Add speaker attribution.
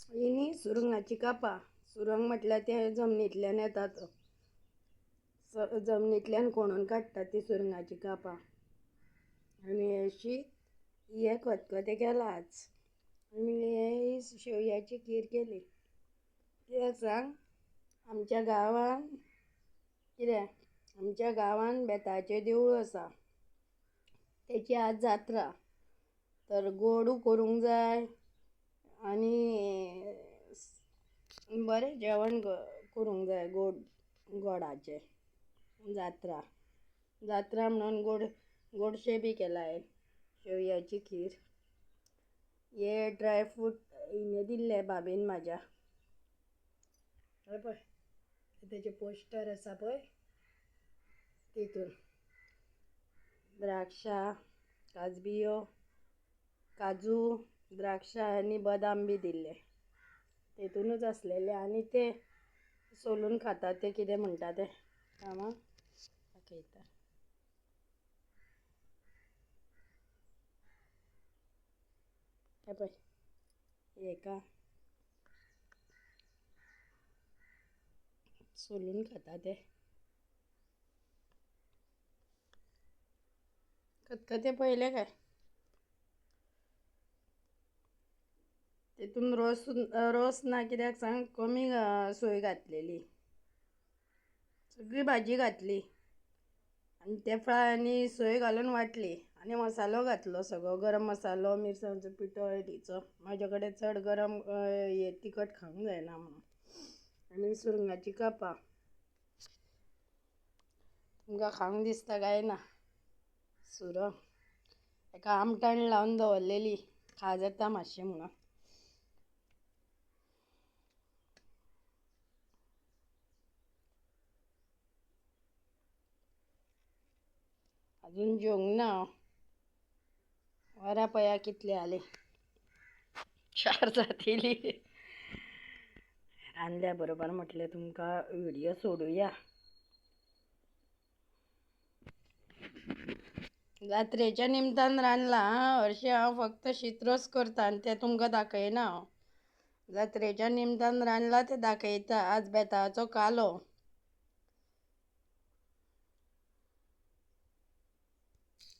Speaker 1: ही न्ही सुरंगाची कापां. सुरंग म्हटल्यार ते जमनींतल्यान येतात. जमनींतल्यान खणून काडटात ती सुरंगाची कापां. आनी अशी हे खतखतें केलां आज. आनी हे शेवयाची खीर केली. कित्याक सांग, आमच्या गांवांत बेताचें देवूळ आसा. ताची आज जात्रा. तर गोडू करूंक जाय आनी बरें जेवण करूंक जाय गोडाचें. जात्रा म्हणून गोडशें बी केलाय. शेवयाची खीर. हे ड्रायफ्रूट हिने दिल्ले भाभीन म्हाज्या. हय पळय, तेजें पोस्टर आसा पळय, तितून द्राक्षां, काजबियो, काजू, द्राक्षां आनी बदाम बी दिल्ले. तितूनच आसलेले आनी ते सोलून खातात ते कितें म्हणटा ते हांव दाखयता. हे पळय, हेका सोलून खाता ते. खतखतें पळयलें काय? तितून रोस ना कित्याक सांग, कमी सोय घातलेली. सगळी भाजी घातली आनी तेफळां आनी सोय घालून वांटली आनी मसालो घातलो सगळो, गरम मसालो, मिरसांगेचो पिठो हळदीचो. म्हाजे कडेन चड गरम तिखट खावंक जायना म्हणून. आनी सुरंगाची कापां. तुमकां खावंक दिसता काय ना सुरंग? हेका आमटाण लावन दवरलेली, खा जाता मातशें म्हणून. अजून जेवंक ना हांव. वरां पळया कितली जालीं. 4 जातीली. रांदल्या बरोबर म्हटलें तुमकां व्हिडियो सोडुया. जात्रेच्या निमतान रांदलां. हरशीं हांव फक्त शीत रोस करता आनी तें तुमकां दाखयना हांव. जात्रेच्या निमतान रांदलां तें दाखयता. आज बेताळाचो कालो.